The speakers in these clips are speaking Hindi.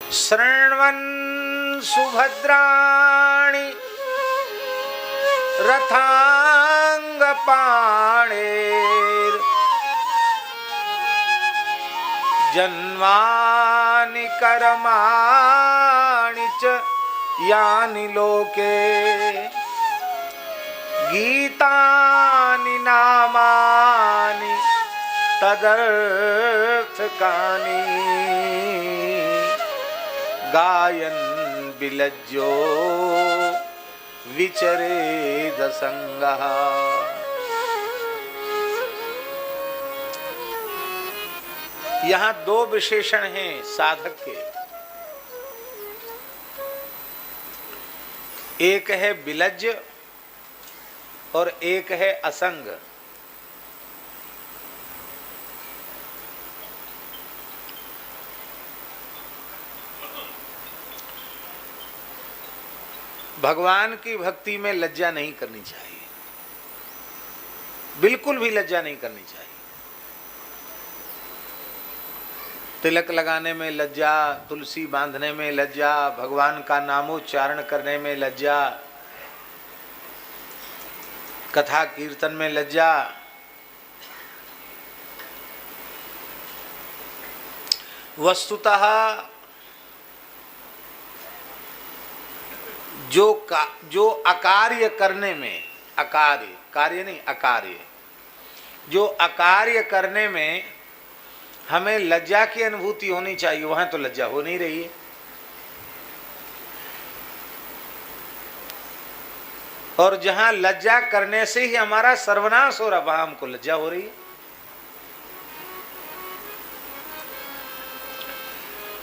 शृण्वन् सुभद्राणि रथांगपाणेर् जन्मानि कर्माणि च यानि लोके गीतानि नामानि तदर्थकानि गायन् विलज्जो विचरेद संगः। यहाँ दो विशेषण हैं साधक के, एक है विलज्ज और एक है असंग। भगवान की भक्ति में लज्जा नहीं करनी चाहिए, बिल्कुल भी लज्जा नहीं करनी चाहिए। तिलक लगाने में लज्जा, तुलसी बांधने में लज्जा, भगवान का नामोच्चारण करने में लज्जा, कथा कीर्तन में लज्जा। वस्तुतः जो अकार्य करने में, अकार्य, कार्य नहीं अकार्य, जो अकार्य करने में हमें लज्जा की अनुभूति होनी चाहिए, वहां तो लज्जा हो नहीं रही है। और जहां लज्जा करने से ही हमारा सर्वनाश हो रहा, वहां हमको लज्जा हो रही है।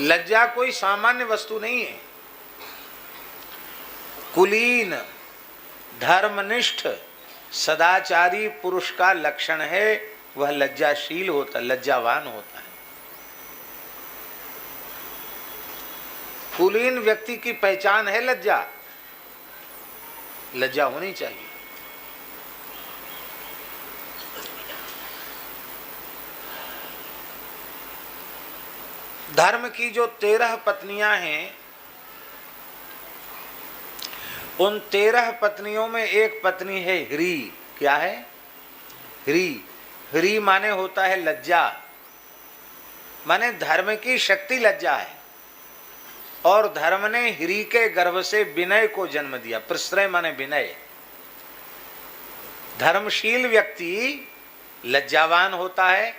लज्जा कोई सामान्य वस्तु नहीं है। कुलीन, धर्मनिष्ठ, सदाचारी पुरुष का लक्षण है वह लज्जाशील होता, लज्जावान होता है। कुलीन व्यक्ति की पहचान है लज्जा, लज्जा होनी चाहिए। धर्म की जो 13 पत्नियां हैं, उन 13 पत्नियों में एक पत्नी है ह्री। क्या है? ह्री। ह्री माने होता है लज्जा, माने धर्म की शक्ति लज्जा है। और धर्म ने ह्री के गर्भ से विनय को जन्म दिया। प्रश्रय माने विनय। धर्मशील व्यक्ति लज्जावान होता है,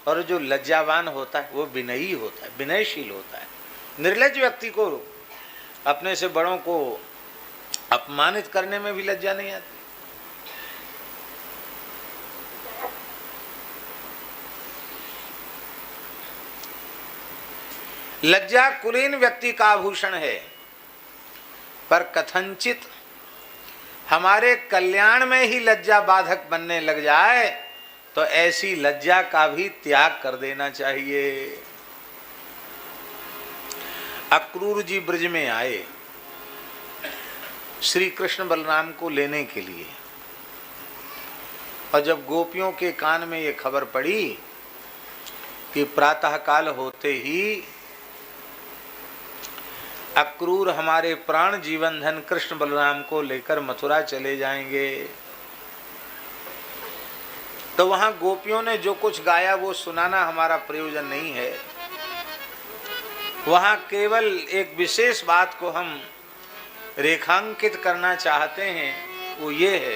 और जो लज्जावान होता है वो विनयी होता है, विनयशील होता है। निर्लज्ज व्यक्ति को अपने से बड़ों को अपमानित करने में भी लज्जा नहीं आती। लज्जा कुलीन व्यक्ति का आभूषण है, पर कथनचित हमारे कल्याण में ही लज्जा बाधक बनने लग जाए तो ऐसी लज्जा का भी त्याग कर देना चाहिए। अक्रूर जी ब्रज में आए श्री कृष्ण बलराम को लेने के लिए, और जब गोपियों के कान में ये खबर पड़ी कि प्रातःकाल होते ही अक्रूर हमारे प्राण जीवन धन कृष्ण बलराम को लेकर मथुरा चले जाएंगे, तो वहां गोपियों ने जो कुछ गाया वो सुनाना हमारा प्रयोजन नहीं है। वहां केवल एक विशेष बात को हम रेखांकित करना चाहते हैं, वो ये है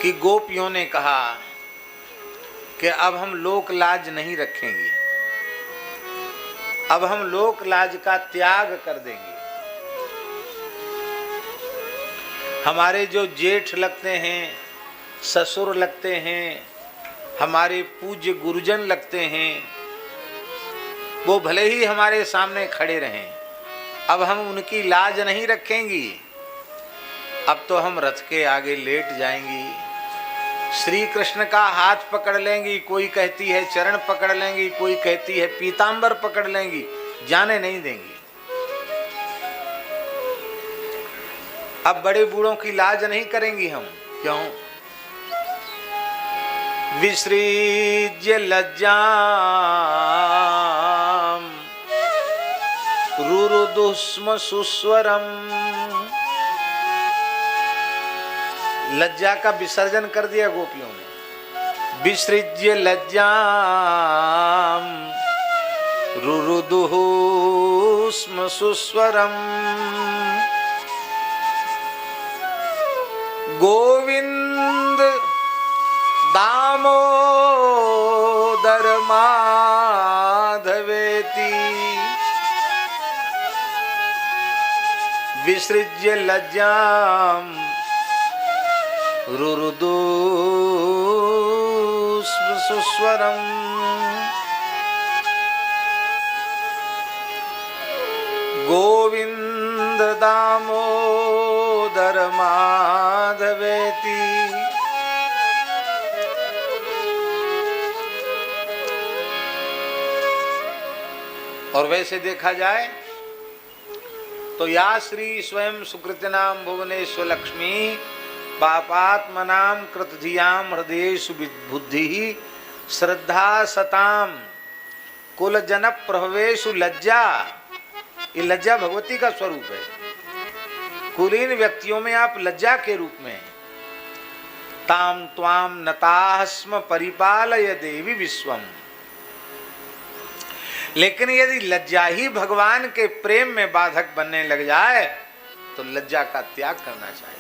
कि गोपियों ने कहा कि अब हम लोक लाज नहीं रखेंगे, अब हम लोक लाज का त्याग कर देंगे। हमारे जो जेठ लगते हैं, ससुर लगते हैं, हमारे पूज्य गुरुजन लगते हैं, वो भले ही हमारे सामने खड़े रहें, अब हम उनकी लाज नहीं रखेंगी। अब तो हम रथ के आगे लेट जाएंगी, श्री कृष्ण का हाथ पकड़ लेंगी, कोई कहती है चरण पकड़ लेंगी, कोई कहती है पीतांबर पकड़ लेंगी, जाने नहीं देंगी। अब बड़े बूढ़ों की लाज नहीं करेंगी हम। क्यों? विसृज्य लज्जां स्म सुस्वरम। लज्जा का विसर्जन कर दिया गोपियों ने। विसृज्य लज्जाम रुरुदुः स्म सुस्वरम। गोविंद दामोदर माधवेति विसृज्य लज्जाम रुरुदु सुस्वरम। गोविंद दामोदर माधवेति। और वैसे देखा जाए तो या श्री स्वयं सुकृतनाम भुवनेश्वर लक्ष्मी पापात्मनाम कृतधियाम हृदयेषु बुद्धि श्रद्धा सताम कुल जन प्रभवेशु लज्जा। ये लज्जा भगवती का स्वरूप है। कुलीन व्यक्तियों में आप लज्जा के रूप में ताम त्वाम नतास्म परिपालय देवी विश्वम। लेकिन यदि लज्जा ही भगवान के प्रेम में बाधक बनने लग जाए तो लज्जा का त्याग करना चाहिए।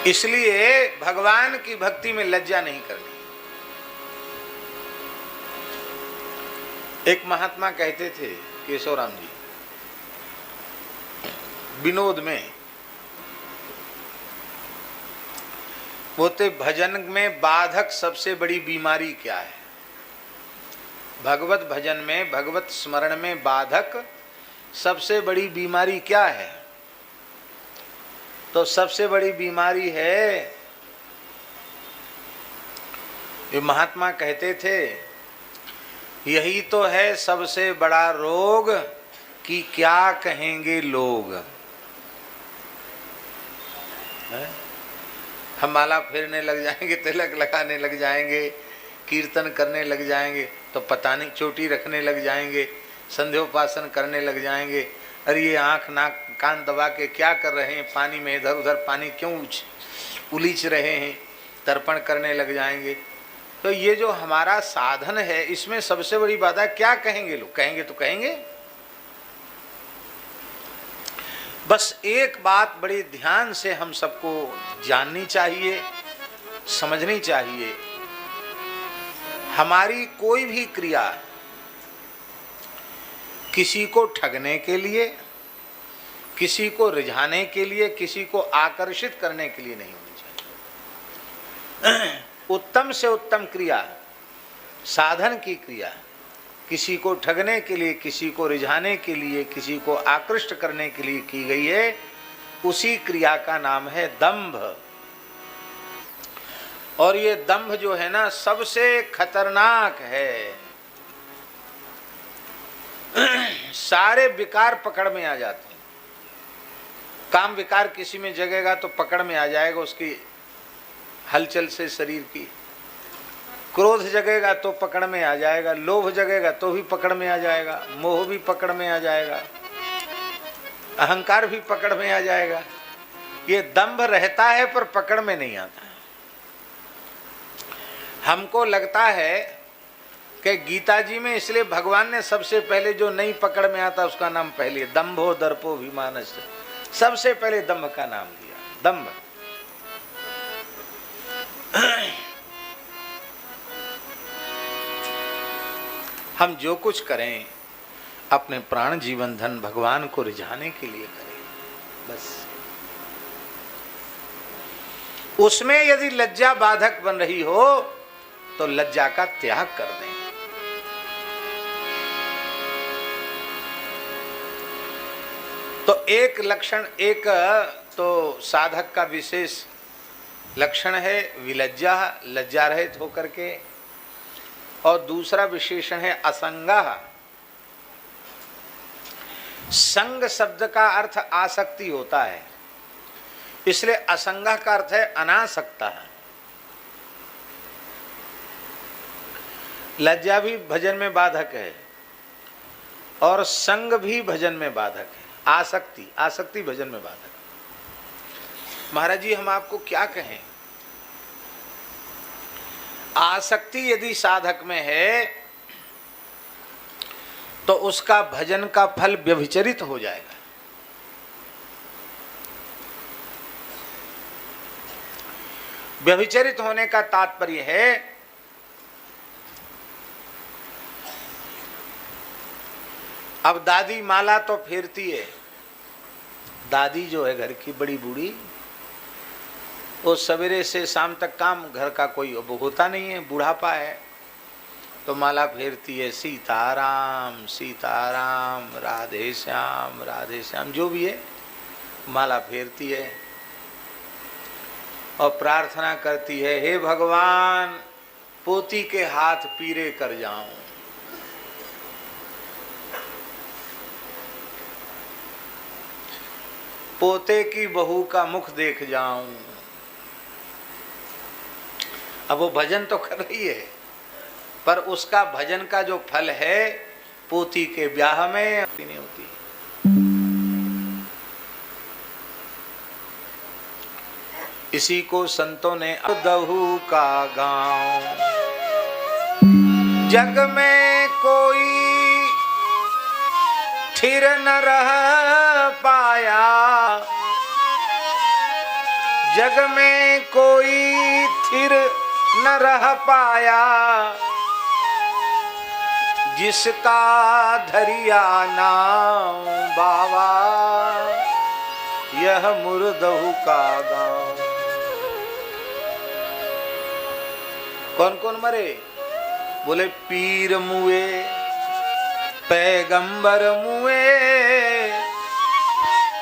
इसलिए भगवान की भक्ति में लज्जा नहीं करनी। एक महात्मा कहते थे केशवराम जी विनोद में, बोलते भजन में बाधक सबसे बड़ी बीमारी क्या है? भगवत भजन में भगवत स्मरण में बाधक सबसे बड़ी बीमारी क्या है? तो सबसे बड़ी बीमारी है, ये महात्मा कहते थे, यही तो है सबसे बड़ा रोग कि क्या कहेंगे लोग। हम माला फेरने लग जाएंगे, तिलक लगाने लग जाएंगे, कीर्तन करने लग जाएंगे तो पता नहीं, चोटी रखने लग जाएंगे, संध्योपासन करने लग जाएंगे। अरे ये आंख नाक कान दबा के क्या कर रहे हैं, पानी में इधर उधर पानी क्यों उलीच रहे हैं, तर्पण करने लग जाएंगे। तो ये जो हमारा साधन है इसमें सबसे बड़ी बात है क्या कहेंगे लोग। कहेंगे तो कहेंगे। बस एक बात बड़ी ध्यान से हम सबको जाननी चाहिए, समझनी चाहिए, हमारी कोई भी क्रिया किसी को ठगने के लिए, किसी को रिझाने के लिए, किसी को आकर्षित करने के लिए नहीं होनी चाहिए। उत्तम से उत्तम क्रिया, साधन की क्रिया किसी को ठगने के लिए, किसी को रिझाने के लिए, किसी को आकृष्ट करने के लिए की गई है, उसी क्रिया का नाम है दंभ। और ये दंभ जो है ना सबसे खतरनाक है। सारे विकार पकड़ में आ जाते हैं। काम विकार किसी में जगेगा तो पकड़ में आ जाएगा उसकी हलचल से शरीर की। क्रोध जगेगा तो पकड़ में आ जाएगा, लोभ जगेगा तो भी पकड़ में आ जाएगा, मोह भी पकड़ में आ जाएगा, अहंकार भी पकड़ में आ जाएगा। ये दंभ रहता है पर पकड़ में नहीं आता। हमको लगता है कि गीता जी में इसलिए भगवान ने सबसे पहले जो नहीं पकड़ में आता उसका नाम पहले दंभो दर्पो अभिमानस्य, सबसे पहले दंभ का नाम दिया। दंभ हम जो कुछ करें अपने प्राण जीवन धन भगवान को रिझाने के लिए करें बस। उसमें यदि लज्जा बाधक बन रही हो तो लज्जा का त्याग कर दें। तो एक लक्षण, एक तो साधक का विशेष लक्षण है विलज्जा, लज्जा रहित होकर के, और दूसरा विशेषण है असंगा। संग शब्द का अर्थ आसक्ति होता है, इसलिए असंगा का अर्थ है अनासक्ता। लज्जा भी भजन में बाधक है और संग भी भजन में बाधक है। आसक्ति भजन में बाधक है। महाराज जी हम आपको क्या कहें, आसक्ति यदि साधक में है तो उसका भजन का फल व्यभिचरित हो जाएगा। व्यभिचरित होने का तात्पर्य है अब दादी माला तो फेरती है, दादी जो है घर की बड़ी बूढ़ी, वो सवेरे से शाम तक काम घर का कोई अब होता नहीं है, बुढ़ापा है, तो माला फेरती है, सीताराम सीताराम राधे श्याम जो भी है माला फेरती है और प्रार्थना करती है, हे भगवान पोती के हाथ पीरे कर जाऊं। पोते की बहू का मुख देख जाऊं। अब वो भजन तो कर रही है पर उसका भजन का जो फल है पोती के ब्याह में नहीं होती। इसी को संतों ने दहू का गांव, जग में कोई थिर न रह पाया, जग में कोई थिर न रह पाया, जिसका धरिया नाम बाबा यह मुर्दहू का गांव। कौन कौन मरे? बोले पीर मुए, पैगंबर मुए,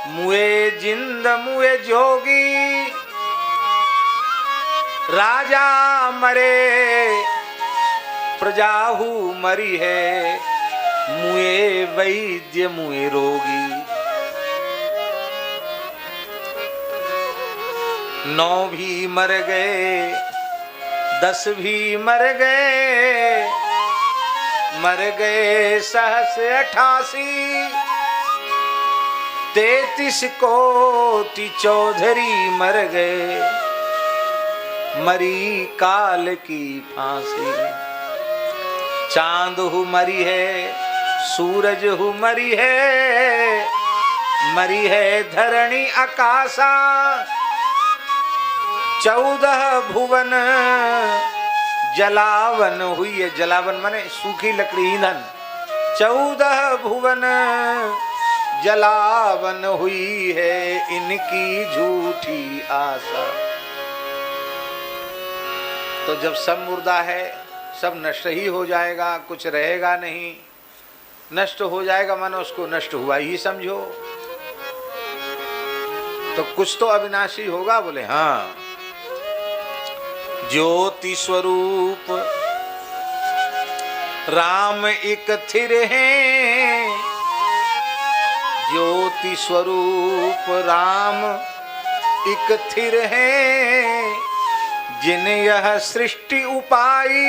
मुए जिंद मुए जोगी, राजा मरे प्रजाहू मरी है, मुए वैद्य मुए रोगी। 9 भी मर गए 10 भी मर गए, मर गए सहस 88, 33 कोटि चौधरी मर गए, मरी काल की फांसी। चांद हु मरी है, सूरज हु मरी है, मरी है धरणी आकाशा, 14 भुवन जलावन हुई है। जलावन माने सूखी लकड़ी ईंधन। 14 भुवन जलावन हुई है इनकी झूठी आशा। तो जब सब मुर्दा है, सब नष्ट ही हो जाएगा, कुछ रहेगा नहीं, नष्ट हो जाएगा मानो उसको नष्ट हुआ ही समझो। तो कुछ तो अविनाशी होगा। बोले हाँ, ज्योति स्वरूप राम एक थिर हैं, ज्योति स्वरूप राम एक थिर हैं, जिन यह सृष्टि उपाई,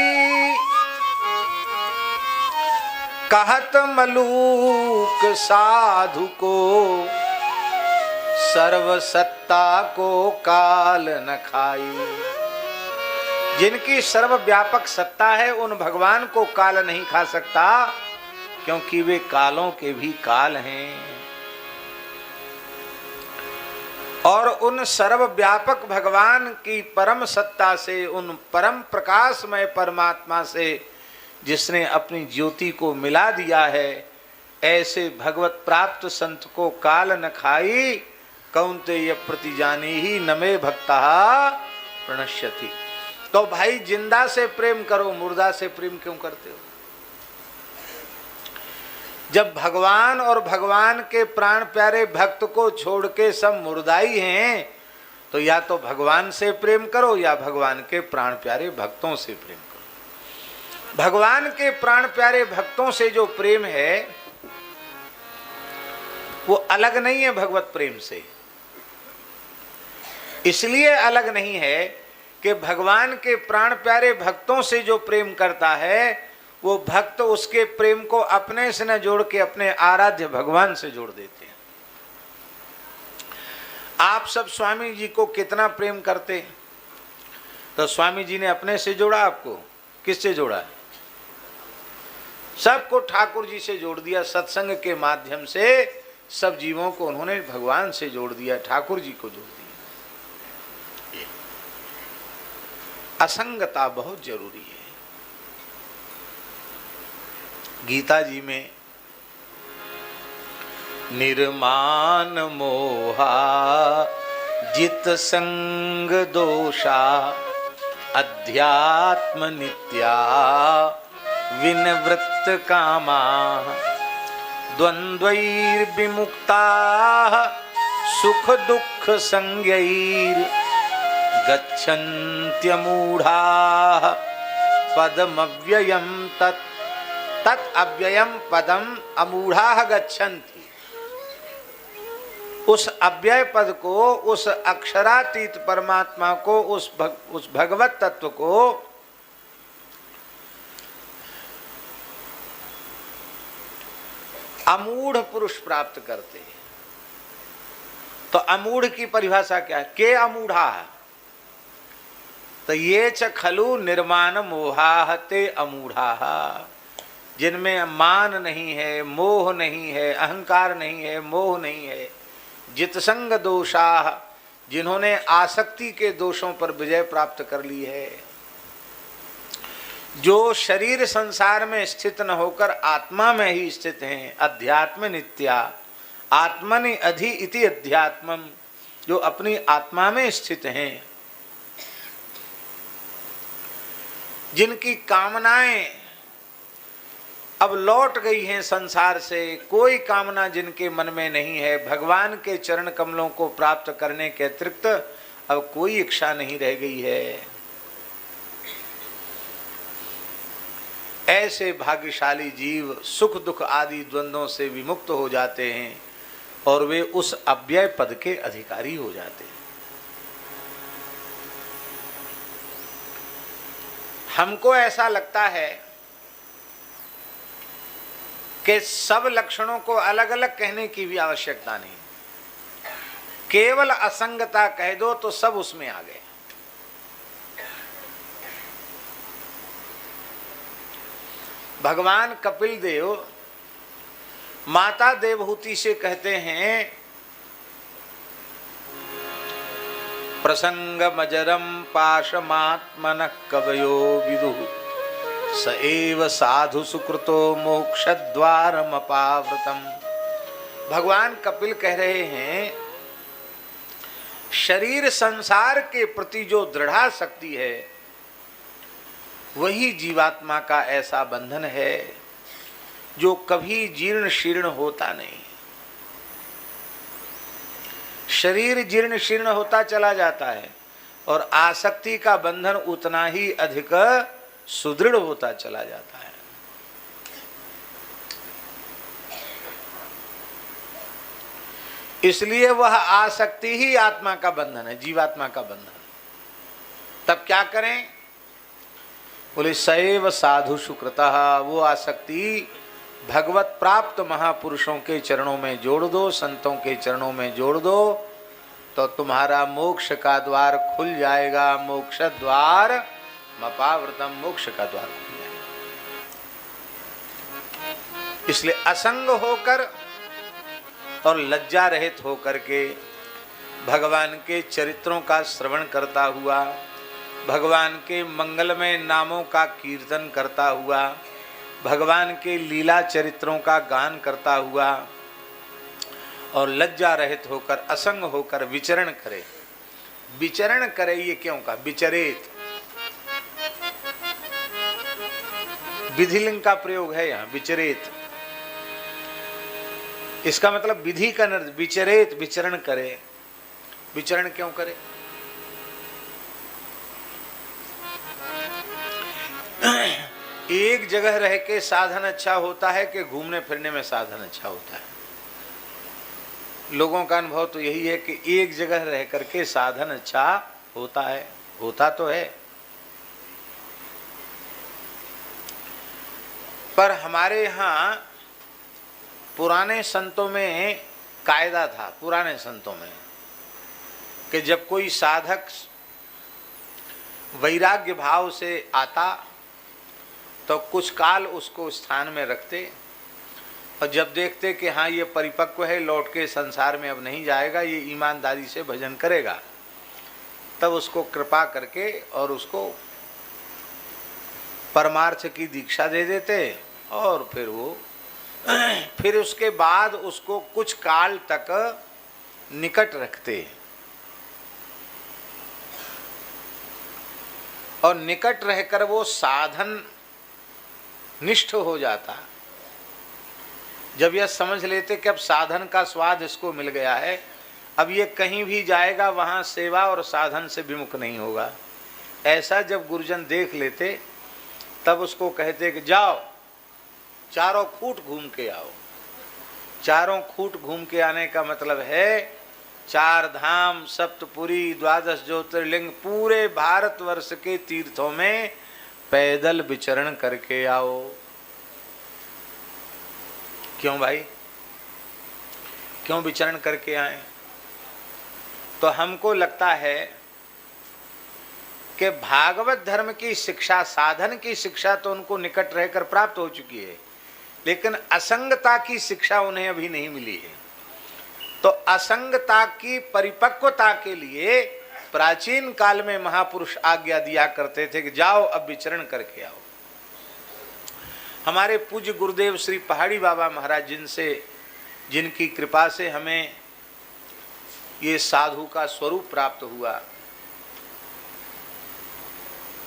कहत मलूक साधु को, सर्व सत्ता को काल न खाई। जिनकी सर्वव्यापक सत्ता है उन भगवान को काल नहीं खा सकता, क्योंकि वे कालों के भी काल हैं। और उन सर्वव्यापक भगवान की परम सत्ता से, उन परम प्रकाशमय परमात्मा से जिसने अपनी ज्योति को मिला दिया है, ऐसे भगवत प्राप्त संत को काल न खाई। कौन्तेय प्रतिजानी ही नमे भक्ता प्रणश्यति। तो भाई जिंदा से प्रेम करो, मुर्दा से प्रेम क्यों करते हो? जब भगवान और भगवान के प्राण प्यारे भक्त को छोड़ के सब मुर्दाई हैं, तो या तो भगवान से प्रेम करो या भगवान के प्राण प्यारे भक्तों से प्रेम करो। भगवान के प्राण प्यारे भक्तों से जो प्रेम है वो अलग नहीं है भगवत प्रेम से। इसलिए अलग नहीं है कि भगवान के प्राण प्यारे भक्तों से जो प्रेम करता है वो भक्त उसके प्रेम को अपने से न जोड़ के अपने आराध्य भगवान से जोड़ देते हैं। आप सब स्वामी जी को कितना प्रेम करते, तो स्वामी जी ने अपने से जोड़ा आपको, किससे जोड़ा? सबको ठाकुर जी से जोड़ दिया। सत्संग के माध्यम से सब जीवों को उन्होंने भगवान से जोड़ दिया, ठाकुर जी को जोड़ दिया। असंगता बहुत जरूरी है। गीता जी में निर्माण मोहा जित संग दोषा अध्यात्म नित्या विनिवृत्त कामा द्वंद्वैर्विमुक्ता सुख दुख संज्ञैर् गच्छन्त्यमूढ़ा पदमव्ययम् तत् अव्ययम् पदम अमूढ़ा गच्छन्ति। उस अव्यय पद को, उस अक्षरातीत परमात्मा को, उस भगवत तत्व को अमूढ़ पुरुष प्राप्त करते हैं। तो अमूढ़ की परिभाषा क्या है? के अमूढ़ा, तो ये च खलु निर्माण मोहा ते अमूढ़ा, जिनमें मान नहीं है, मोह नहीं है, अहंकार नहीं है, मोह नहीं है। जितसंग दोषा, जिन्होंने आसक्ति के दोषों पर विजय प्राप्त कर ली है। जो शरीर संसार में स्थित न होकर आत्मा में ही स्थित हैं। अध्यात्म नित्या आत्मनि अधि इति अध्यात्मम, जो अपनी आत्मा में स्थित हैं। जिनकी कामनाएं अब लौट गई हैं संसार से, कोई कामना जिनके मन में नहीं है, भगवान के चरण कमलों को प्राप्त करने के अतिरिक्त अब कोई इच्छा नहीं रह गई है। ऐसे भाग्यशाली जीव सुख दुख आदि द्वंद्वों से विमुक्त हो जाते हैं और वे उस अव्यय पद के अधिकारी हो जाते हैं। हमको ऐसा लगता है कि सब लक्षणों को अलग अलग कहने की भी आवश्यकता नहीं, केवल असंगता कह दो तो सब उसमें आ गए। भगवान कपिल देव माता देवहूति से कहते हैं, प्रसंग मजरम पाशमात्मनः कवयो विदुः स एव साधु सुकृतो मोक्षद्वारमपावृतम्। भगवान कपिल कह रहे हैं, शरीर संसार के प्रति जो दृढ़ा शक्ति है वही जीवात्मा का ऐसा बंधन है जो कभी जीर्ण शीर्ण होता नहीं। शरीर जीर्ण शीर्ण होता चला जाता है और आसक्ति का बंधन उतना ही अधिक सुदृढ़ होता चला जाता है। इसलिए वह आसक्ति ही आत्मा का बंधन है, जीवात्मा का बंधन। तब क्या करें? बोले सैव साधु सुकृतः, वो आसक्ति भगवत प्राप्त महापुरुषों के चरणों में जोड़ दो, संतों के चरणों में जोड़ दो, तो तुम्हारा मोक्ष का द्वार खुल जाएगा। मोक्ष द्वार मपावृतम, मोक्ष का द्वार खुल जाएगा। इसलिए असंग होकर और लज्जा रहित होकर के भगवान के चरित्रों का श्रवण करता हुआ, भगवान के मंगलमय नामों का कीर्तन करता हुआ, भगवान के लीला चरित्रों का गान करता हुआ और लज्जा रहित होकर, असंग होकर विचरण करे। विचरण करे ये क्यों कहा? विचरेत, विधिलिंग का प्रयोग है यहाँ, विचरेत। इसका मतलब विधि का अर्थ विचरेत, विचरण करे। विचरण क्यों करे? एक जगह रह के साधन अच्छा होता है कि घूमने फिरने में साधन अच्छा होता है? लोगों का अनुभव तो यही है कि एक जगह रह करके साधन अच्छा होता है, होता तो है। पर हमारे यहाँ पुराने संतों में कायदा था, पुराने संतों में, कि जब कोई साधक वैराग्य भाव से आता तो कुछ काल उसको स्थान में रखते, और जब देखते कि हाँ ये परिपक्व है, लौट के संसार में अब नहीं जाएगा, ये ईमानदारी से भजन करेगा, तब उसको कृपा करके और उसको परमार्थ की दीक्षा दे देते, और फिर वो फिर उसके बाद उसको कुछ काल तक निकट रखते, और निकट रहकर वो साधन निष्ठ हो जाता। जब यह समझ लेते कि अब साधन का स्वाद इसको मिल गया है, अब ये कहीं भी जाएगा वहाँ सेवा और साधन से विमुख नहीं होगा, ऐसा जब गुरुजन देख लेते तब उसको कहते कि जाओ चारों खूट घूम के आओ। चारों खूट घूम के आने का मतलब है 4 धाम, सप्तपुरी, 12 ज्योतिर्लिंग, पूरे भारतवर्ष के तीर्थों में पैदल विचरण करके आओ। क्यों भाई, क्यों विचरण करके आए? तो हमको लगता है कि भागवत धर्म की शिक्षा, साधन की शिक्षा तो उनको निकट रहकर प्राप्त हो चुकी है, लेकिन असंगता की शिक्षा उन्हें अभी नहीं मिली है। तो असंगता की परिपक्वता के लिए प्राचीन काल में महापुरुष आज्ञा दिया करते थे कि जाओ अब विचरण करके आओ। हमारे पूज्य गुरुदेव श्री पहाड़ी बाबा महाराज, जिनकी कृपा से हमें ये साधु का स्वरूप प्राप्त हुआ,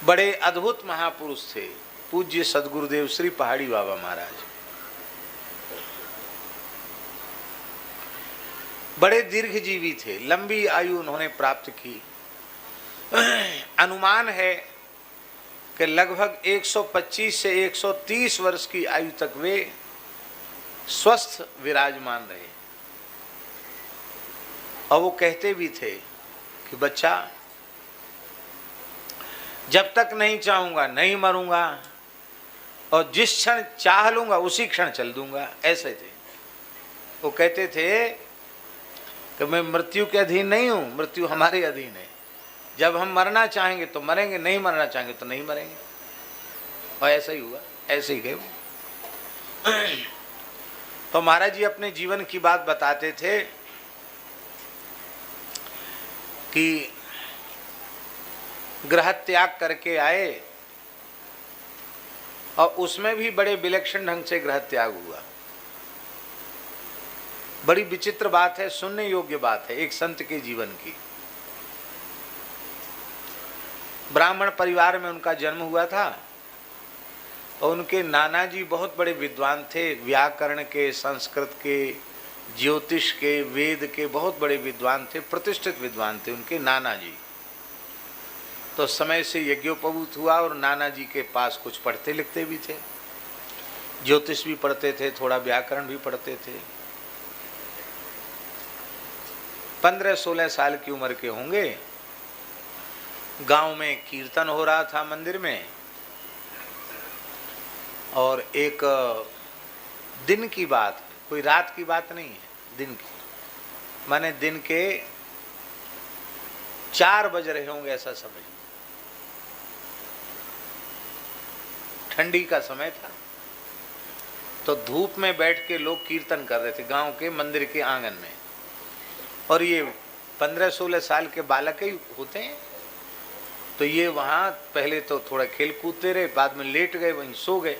बड़े अद्भुत महापुरुष थे पूज्य सदगुरुदेव श्री पहाड़ी बाबा महाराज। बड़े दीर्घजीवी थे, लंबी आयु उन्होंने प्राप्त की। अनुमान है कि लगभग 125 से 130 वर्ष की आयु तक वे स्वस्थ विराजमान रहे। और वो कहते भी थे कि बच्चा, जब तक नहीं चाहूंगा नहीं मरूंगा, और जिस क्षण चाह लूंगा उसी क्षण चल दूंगा, ऐसे थे। वो कहते थे कि मैं मृत्यु के अधीन नहीं हूं, मृत्यु हमारे अधीन है। जब हम मरना चाहेंगे तो मरेंगे, नहीं मरना चाहेंगे तो नहीं मरेंगे। और ऐसा ही हुआ, ऐसे ही गए वो। तो महाराज जी अपने जीवन की बात बताते थे कि गृह त्याग करके आए, और उसमें भी बड़े विलक्षण ढंग से गृह त्याग हुआ। बड़ी विचित्र बात है, सुनने योग्य बात है एक संत के जीवन की। ब्राह्मण परिवार में उनका जन्म हुआ था, और उनके नाना जी बहुत बड़े विद्वान थे, व्याकरण के, संस्कृत के, ज्योतिष के, वेद के बहुत बड़े विद्वान थे, प्रतिष्ठित विद्वान थे उनके नाना जी। तो समय से यज्ञोपवीत हुआ, और नाना जी के पास कुछ पढ़ते लिखते भी थे, ज्योतिष भी पढ़ते थे, थोड़ा व्याकरण भी पढ़ते थे। 15-16 साल की उम्र के होंगे। गांव में कीर्तन हो रहा था मंदिर में, और एक दिन की बात, कोई रात की बात नहीं है, दिन की, माने दिन के 4 बज रहे होंगे ऐसा समझ। ठंडी का समय था, तो धूप में बैठ के लोग कीर्तन कर रहे थे गांव के मंदिर के आंगन में। और ये 15-16 साल के बालक ही होते हैं, तो ये वहाँ पहले तो थोड़ा खेल कूदते रहे, बाद में लेट गए, वहीं सो गए।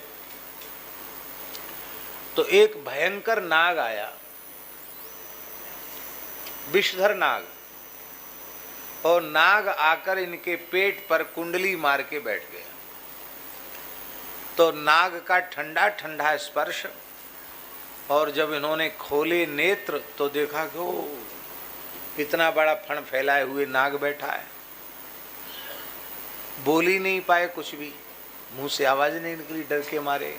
तो एक भयंकर नाग आया, विषधर नाग, और नाग आकर इनके पेट पर कुंडली मार के बैठ गया। तो नाग का ठंडा ठंडा स्पर्श, और जब इन्होंने खोले नेत्र तो देखा कि ओ इतना बड़ा फण फैलाए हुए नाग बैठा है। बोल ही नहीं पाए कुछ भी, मुंह से आवाज नहीं निकली डर के मारे।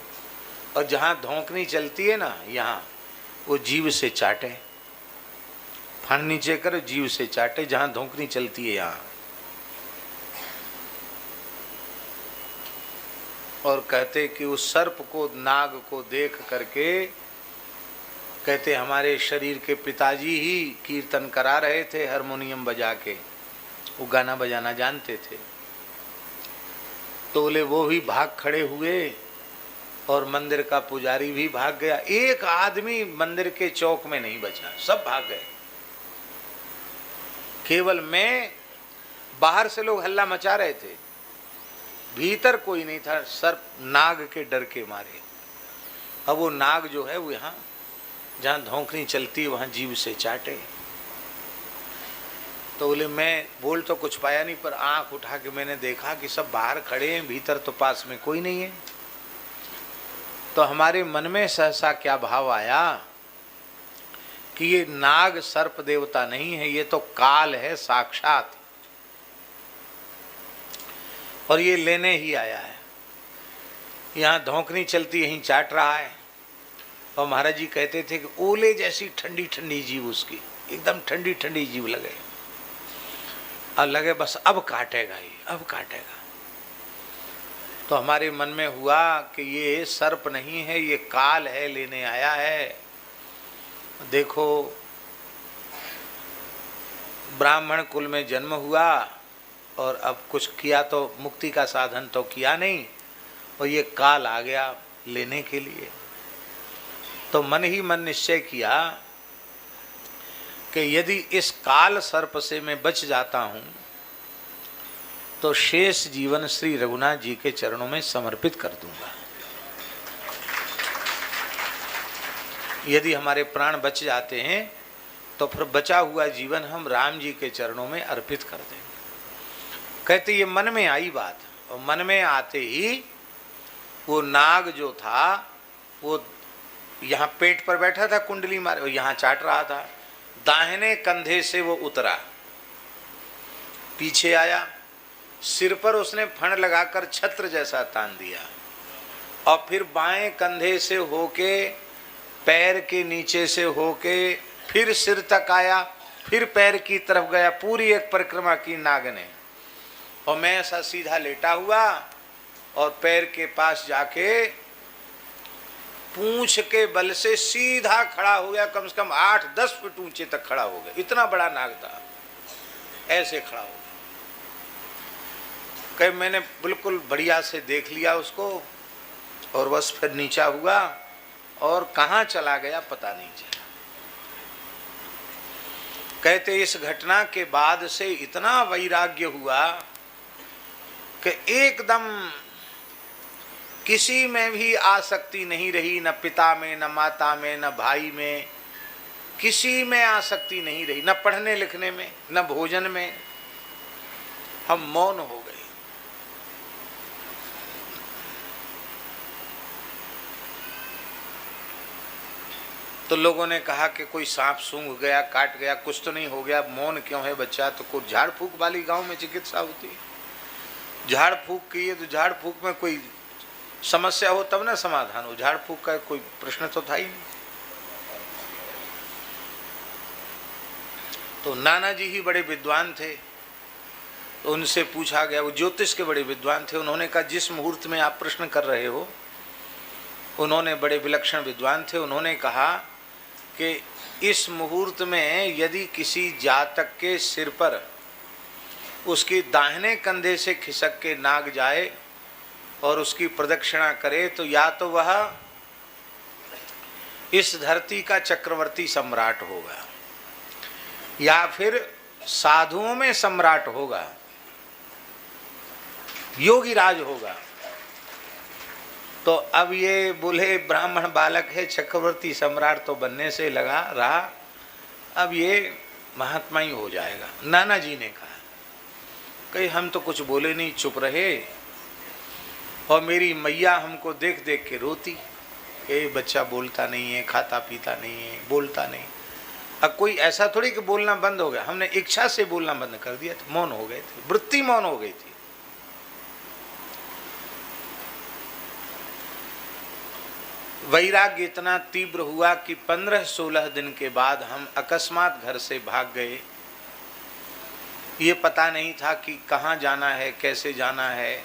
और जहां धौंकनी चलती है ना, यहाँ वो जीभ से चाटे, फण नीचे कर जीभ से चाटे, जहां धौंकनी चलती है यहाँ। और कहते कि उस सर्प को, नाग को देख करके कहते हमारे शरीर के पिताजी ही कीर्तन करा रहे थे हारमोनियम बजा के, वो गाना बजाना जानते थे। तो बोले वो भी भाग खड़े हुए और मंदिर का पुजारी भी भाग गया। एक आदमी मंदिर के चौक में नहीं बचा, सब भाग गए। केवल मैं, बाहर से लोग हल्ला मचा रहे थे, भीतर कोई नहीं था, सर्प नाग के डर के मारे। अब वो नाग जो है वो यहाँ जहाँ धौंकनी चलती है वहाँ जीभ से चाटे। तो बोले मैं बोल तो कुछ पाया नहीं, पर आंख उठा के मैंने देखा कि सब बाहर खड़े हैं, भीतर तो पास में कोई नहीं है। तो हमारे मन में सहसा क्या भाव आया कि ये नाग सर्प देवता नहीं है, ये तो काल है साक्षात, और ये लेने ही आया है। यहाँ धौंकनी चलती यहीं चाट रहा है। और महाराज जी कहते थे कि ओले जैसी ठंडी ठंडी जीभ उसकी, एकदम ठंडी ठंडी जीभ लगे, और लगे बस अब काटेगा ही, अब काटेगा। तो हमारे मन में हुआ कि ये सर्प नहीं है, ये काल है, लेने आया है। देखो ब्राह्मण कुल में जन्म हुआ और अब कुछ किया तो मुक्ति का साधन तो किया नहीं, और ये काल आ गया लेने के लिए। तो मन ही मन निश्चय किया कि यदि इस काल सर्प से मैं बच जाता हूं तो शेष जीवन श्री रघुनाथ जी के चरणों में समर्पित कर दूंगा। यदि हमारे प्राण बच जाते हैं तो फिर बचा हुआ जीवन हम राम जी के चरणों में अर्पित कर देंगे। कहते ये मन में आई बात, और मन में आते ही वो नाग जो था वो यहाँ पेट पर बैठा था, कुंडली मारे, और यहाँ चाट रहा था। दाहिने कंधे से वो उतरा, पीछे आया, सिर पर उसने फण लगाकर छत्र जैसा तान दिया, और फिर बाएं कंधे से होके पैर के नीचे से होके फिर सिर तक आया, फिर पैर की तरफ गया। पूरी एक परिक्रमा की नाग ने। और मैं ऐसा सीधा लेटा हुआ और पैर के पास जाके पूंछ के बल से सीधा खड़ा हो गया। कम से कम 8-10 फीट ऊंचे तक खड़ा हो गया, इतना बड़ा नाग था। ऐसे खड़ा हो गया, कहीं मैंने बिल्कुल बढ़िया से देख लिया उसको, और बस फिर नीचा हुआ और कहाँ चला गया पता नहीं चला। कहते इस घटना के बाद से इतना वैराग्य हुआ कि एकदम किसी में भी आसक्ति नहीं रही, न पिता में, न माता में, न भाई में, किसी में आसक्ति नहीं रही, न पढ़ने लिखने में, न भोजन में। हम मौन हो गए। तो लोगों ने कहा कि कोई सांप सूंघ गया, काट गया, कुछ तो नहीं हो गया, मौन क्यों है बच्चा? तो कुछ झाड़ फूक वाली गांव में चिकित्सा होती है, झाड़ फूक की है तो झाड़ फूक में कोई समस्या हो तब ना समाधान हो, झाड़ फूक का कोई प्रश्न तो था ही नहीं। तो नाना जी ही बड़े विद्वान थे, तो उनसे पूछा गया, वो ज्योतिष के बड़े विद्वान थे। उन्होंने कहा जिस मुहूर्त में आप प्रश्न कर रहे हो, उन्होंने बड़े विलक्षण विद्वान थे, उन्होंने कहा कि इस मुहूर्त में यदि किसी जातक के सिर पर उसके दाहिने कंधे से खिसक के नाग जाए और उसकी प्रदक्षिणा करे, तो या तो वह इस धरती का चक्रवर्ती सम्राट होगा या फिर साधुओं में सम्राट होगा, योगी राज होगा। तो अब ये बोले ब्राह्मण बालक है, चक्रवर्ती सम्राट तो बनने से लगा रहा, अब ये महात्मा ही हो जाएगा। नाना जी ने कहा, कहीं हम तो कुछ बोले नहीं, चुप रहे, और मेरी मैया हमको देख देख के रोती, ये बच्चा बोलता नहीं है, खाता पीता नहीं है, बोलता नहीं। अब कोई ऐसा थोड़ी कि बोलना बंद हो गया, हमने इच्छा से बोलना बंद कर दिया था, मौन हो गए थे, वृत्ति मौन हो गई थी। वैराग्य इतना तीव्र हुआ कि 15-16 दिन के बाद हम अकस्मात घर से भाग गए। ये पता नहीं था कि कहाँ जाना है, कैसे जाना है।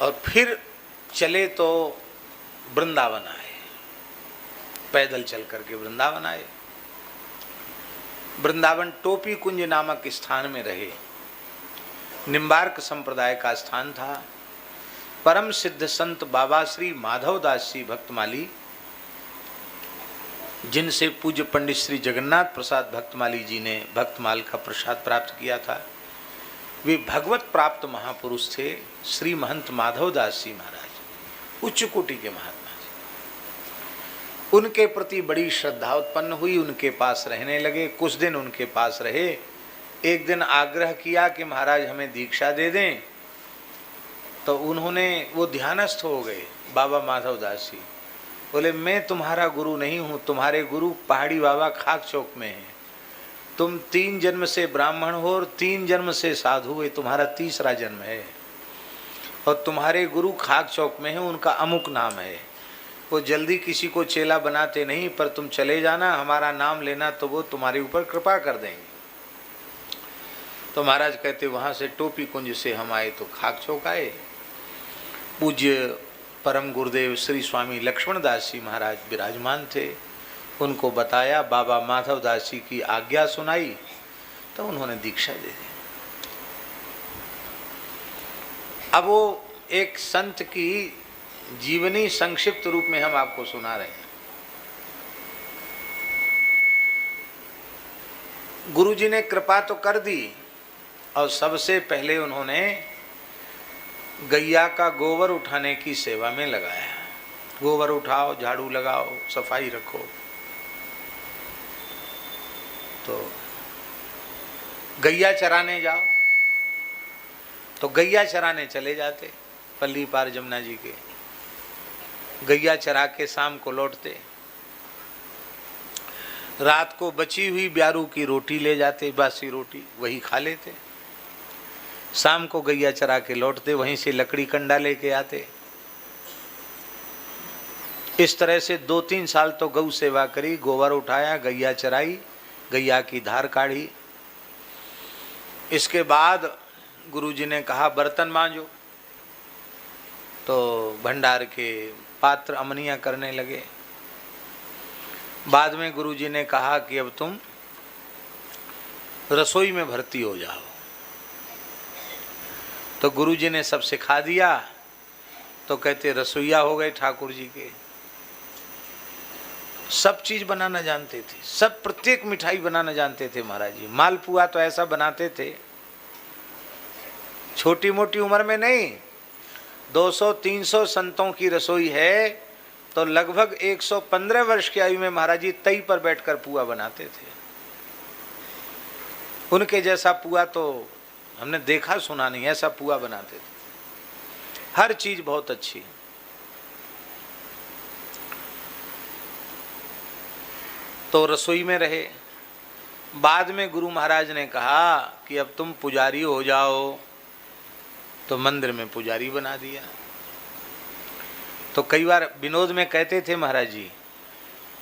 और फिर चले तो वृंदावन आए, पैदल चल करके वृंदावन आए। वृंदावन टोपी कुंज नामक स्थान में रहे। निम्बार्क संप्रदाय का स्थान था। परम सिद्ध संत बाबा श्री माधव दास जी भक्तमाली, जिनसे पूज्य पंडित श्री जगन्नाथ प्रसाद भक्तमाली जी ने भक्तमाल का प्रसाद प्राप्त किया था, वे भगवत प्राप्त महापुरुष थे। श्री महंत माधव दास जी महाराज उच्च कोटि के महात्मा जी। उनके प्रति बड़ी श्रद्धा उत्पन्न हुई, उनके पास रहने लगे। कुछ दिन उनके पास रहे। एक दिन आग्रह किया कि महाराज हमें दीक्षा दे दें, तो उन्होंने, वो ध्यानस्थ हो गए बाबा माधव दास जी। बोले मैं तुम्हारा गुरु नहीं हूँ, तुम्हारे गुरु पहाड़ी बाबा खाक चौक में हैं। तुम 3 जन्म से ब्राह्मण हो और 3 जन्म से साधु हो, तुम्हारा 3रा जन्म है। और तुम्हारे गुरु खाक चौक में है, उनका अमुक नाम है। वो जल्दी किसी को चेला बनाते नहीं, पर तुम चले जाना, हमारा नाम लेना तो वो तुम्हारे ऊपर कृपा कर देंगे। तो महाराज कहते वहाँ से टोपी कुंज से हम आए तो खाक चौक आए। पूज्य परम गुरुदेव श्री स्वामी लक्ष्मण दास जी महाराज विराजमान थे। उनको बताया, बाबा माधव दास जी की आज्ञा सुनाई, तो उन्होंने दीक्षा दे दी। अब वो एक संत की जीवनी संक्षिप्त रूप में हम आपको सुना रहे हैं। गुरुजी ने कृपा तो कर दी, और सबसे पहले उन्होंने गैया का गोबर उठाने की सेवा में लगाया। गोबर उठाओ, झाड़ू लगाओ, सफाई रखो। तो गैया चराने जाओ, तो गैया चराने चले जाते। पल्ली पार जमुना जी के गैया चरा के शाम को लौटते। रात को बची हुई ब्यारू की रोटी ले जाते, बासी रोटी, वही खा लेते। शाम को गैया चरा के लौटते, वहीं से लकड़ी कंडा लेके आते। इस तरह से 2-3 साल तो गौ सेवा करी, गोबर उठाया, गैया चराई, गैया की धार काढ़ी। इसके बाद गुरुजी ने कहा बर्तन मांजो, तो भंडार के पात्र अमनिया करने लगे। बाद में गुरुजी ने कहा कि अब तुम रसोई में भर्ती हो जाओ। तो गुरुजी ने सब सिखा दिया। तो कहते रसोईया हो गए ठाकुर जी के। सब चीज बनाना जानते थे, सब प्रत्येक मिठाई बनाना जानते थे महाराज जी। मालपुआ तो ऐसा बनाते थे, छोटी मोटी उम्र में नहीं। 200-300 संतों की रसोई है, तो लगभग 115 वर्ष की आयु में महाराज जी तई पर बैठकर पुआ बनाते थे। उनके जैसा पुआ तो हमने देखा सुना नहीं, ऐसा पुआ बनाते थे। हर चीज बहुत अच्छी। तो रसोई में रहे। बाद में गुरु महाराज ने कहा कि अब तुम पुजारी हो जाओ, तो मंदिर में पुजारी बना दिया। तो कई बार विनोद में कहते थे महाराज जी,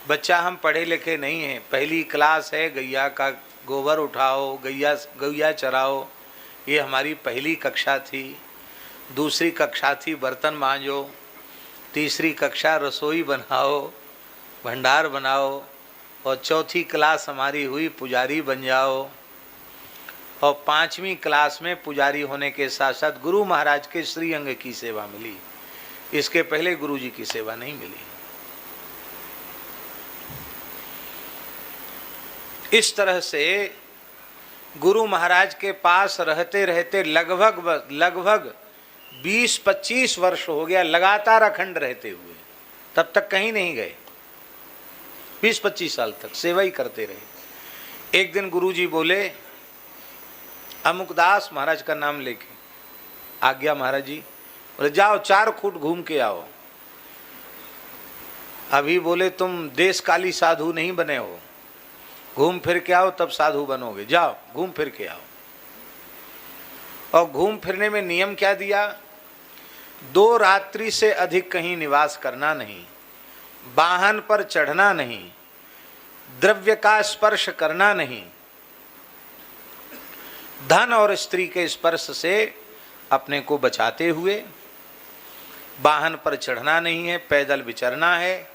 बच्चा हम पढ़े लिखे नहीं हैं, पहली क्लास है, गैया का गोबर उठाओ, गैया चराओ, ये हमारी पहली कक्षा थी। दूसरी कक्षा थी बर्तन मांजो, तीसरी कक्षा रसोई बनाओ, भंडार बनाओ, और चौथी क्लास हमारी हुई पुजारी बन जाओ। और 5वीं क्लास में पुजारी होने के साथ साथ गुरु महाराज के श्रीअंग की सेवा मिली। इसके पहले गुरु जी की सेवा नहीं मिली। इस तरह से गुरु महाराज के पास रहते रहते लगभग 20-25 वर्ष हो गया लगातार अखंड रहते हुए। तब तक कहीं नहीं गए। 20-25 साल तक सेवा ही करते रहे। एक दिन गुरुजी बोले, अमुकदास महाराज का नाम लेके, आज्ञा महाराज जी। बोले जाओ 4 खूट घूम के आओ। अभी बोले तुम देशकाली साधु नहीं बने हो, घूम फिर के आओ तब साधु बनोगे। जाओ घूम फिर के आओ। और घूम फिरने में नियम क्या दिया? 2 रात्रि से अधिक कहीं निवास करना नहीं, वाहन पर चढ़ना नहीं, द्रव्य का स्पर्श करना नहीं, धन और स्त्री के स्पर्श से अपने को बचाते हुए वाहन पर चढ़ना नहीं है, पैदल विचरना है,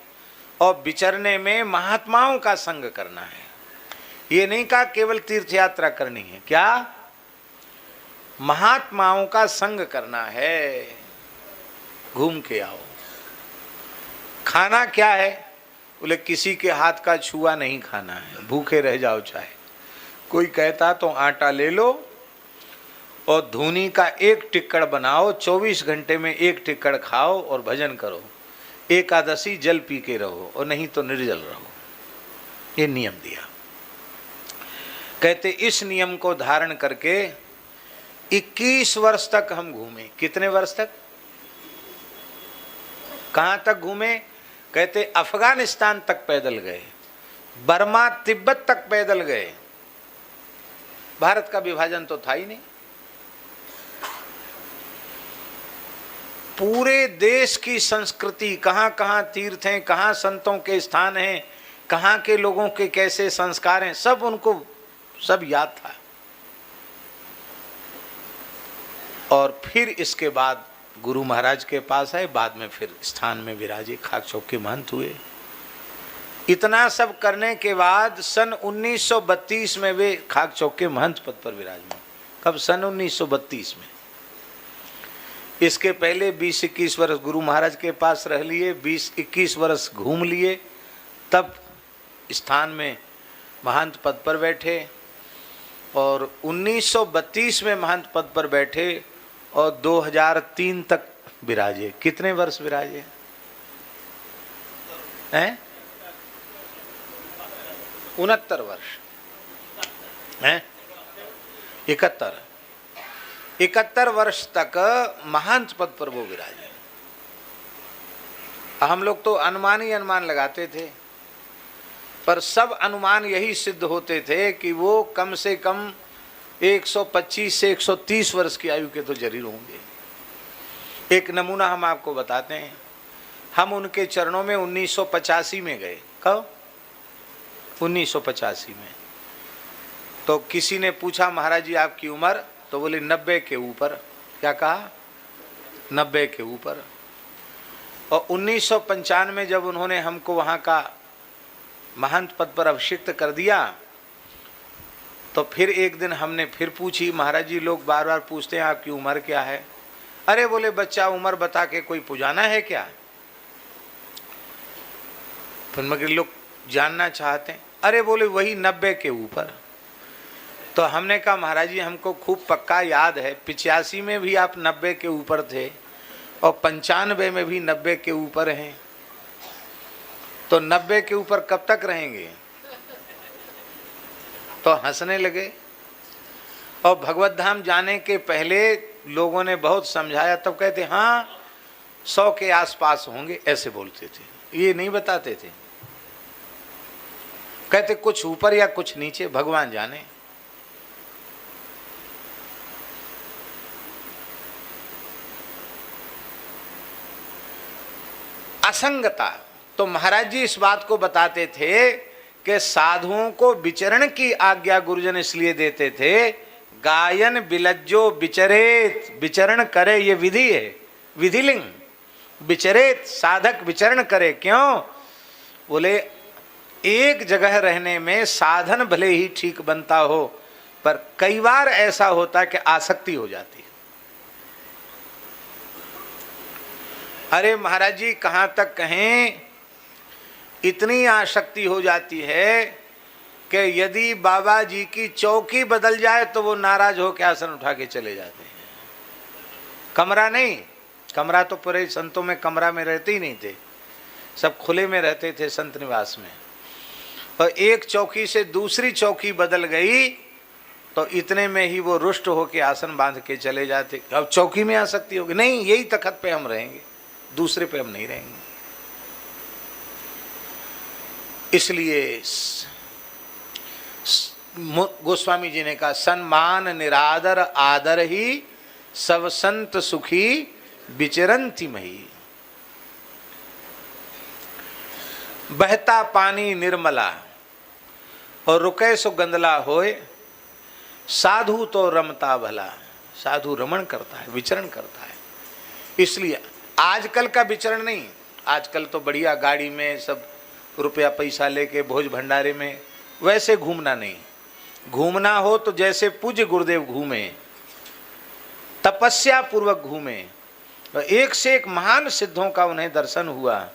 और विचरने में महात्माओं का संग करना है। ये नहीं कहा केवल तीर्थ यात्रा करनी है, क्या महात्माओं का संग करना है। घूम के आओ। खाना क्या है? बोले किसी के हाथ का छुआ नहीं खाना है, भूखे रह जाओ चाहे। कोई कहता तो आटा ले लो और धूनी का एक टिक्कड़ बनाओ, 24 घंटे में एक टिक्कड़ खाओ और भजन करो, एकादशी जल पी के रहो, और नहीं तो निर्जल रहो। ये नियम दिया। कहते इस नियम को धारण करके 21 वर्ष तक हम घूमे। कितने वर्ष तक? कहां तक घूमे? कहते अफगानिस्तान तक पैदल गए, बर्मा तिब्बत तक पैदल गए। भारत का विभाजन तो था ही नहीं। पूरे देश की संस्कृति, कहां कहां तीर्थ हैं, कहां संतों के स्थान हैं, कहां के लोगों के कैसे संस्कार हैं, सब उनको सब याद था। और फिर इसके बाद गुरु महाराज के पास आए, बाद में फिर स्थान में विराजे, खाकचौक के महंत हुए। इतना सब करने के बाद सन 1932 में वे खाकचौक के महंत पद पर विराजमान। कब? सन 1932 में। इसके पहले 20-21 वर्ष गुरु महाराज के पास रह लिए, 20-21 वर्ष घूम लिए, तब स्थान में महंत पद पर बैठे, और 1932 में महंत पद पर बैठे और 2003 तक विराजे। कितने वर्ष विराजे हैं? 69 वर्ष हैं? 71 वर्ष तक महंत पद पर वो विराजे। हम लोग तो अनुमान ही अनुमान लगाते थे, पर सब अनुमान यही सिद्ध होते थे कि वो कम से कम 125 से 130 वर्ष की आयु के तो जरूर होंगे। एक नमूना हम आपको बताते हैं। हम उनके चरणों में 1985 में गए। कब? 1985 में। तो किसी ने पूछा महाराज जी आपकी उम्र? तो बोले 90 के ऊपर। क्या कहा? 90 के ऊपर। और 1995 में जब उन्होंने हमको वहाँ का महंत पद पर अभिषिक्त कर दिया, तो फिर एक दिन हमने फिर पूछी, महाराज जी लोग बार बार पूछते हैं आपकी उम्र क्या है? अरे बोले बच्चा उम्र बता के कोई पुजाना है क्या? फिर मगर लोग जानना चाहते हैं। अरे बोले वही 90 के ऊपर। तो हमने कहा महाराज जी हमको खूब पक्का याद है, 85 में भी आप 90 के ऊपर थे और 95 में भी 90 के ऊपर हैं, तो 90 के ऊपर कब तक रहेंगे? तो हंसने लगे। और भगवत धाम जाने के पहले लोगों ने बहुत समझाया, तब कहते हाँ 100 के आसपास होंगे, ऐसे बोलते थे, ये नहीं बताते थे। कहते कुछ ऊपर या कुछ नीचे, भगवान जाने। असंगता। तो महाराज जी इस बात को बताते थे कि साधुओं को विचरण की आज्ञा गुरुजन इसलिए देते थे, गायन बिलज्जो विचरेत, विचरण करे, ये विधि है, विधिलिंग। विचरेत, साधक विचरण करे। क्यों? बोले एक जगह रहने में साधन भले ही ठीक बनता हो, पर कई बार ऐसा होता है कि आसक्ति हो जाती है। अरे महाराज जी कहाँ तक कहें, इतनी आसक्ति हो जाती है कि यदि बाबा जी की चौकी बदल जाए तो वो नाराज होकर आसन उठा के चले जाते हैं। कमरा नहीं, कमरा तो पूरे संतों में कमरा में रहते ही नहीं थे, सब खुले में रहते थे संत निवास में। और एक चौकी से दूसरी चौकी बदल गई तो इतने में ही वो रुष्ट होकर आसन बांध के चले जाते। अब चौकी में आसक्ति होगी, नहीं यही तखत पे हम रहेंगे, दूसरे पे हम नहीं रहेंगे। इसलिए गोस्वामी जी ने कहा, सम्मान निरादर आदर ही सब संत सुखी विचरंती मही। बहता पानी निर्मला और रुके सो गंदला होए, साधु तो रमता भला। साधु रमण करता है, विचरण करता है। इसलिए आजकल का विचरण नहीं। आजकल तो बढ़िया गाड़ी में सब रुपया पैसा लेके भोज भंडारे में, वैसे घूमना नहीं। घूमना हो तो जैसे पूज्य गुरुदेव घूमे, तपस्या पूर्वक घूमे, एक से एक महान सिद्धों का उन्हें दर्शन हुआ,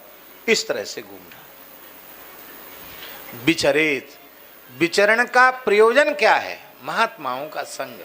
इस तरह से घूमना। विचरित, विचरण का प्रयोजन क्या है? महात्माओं का संग।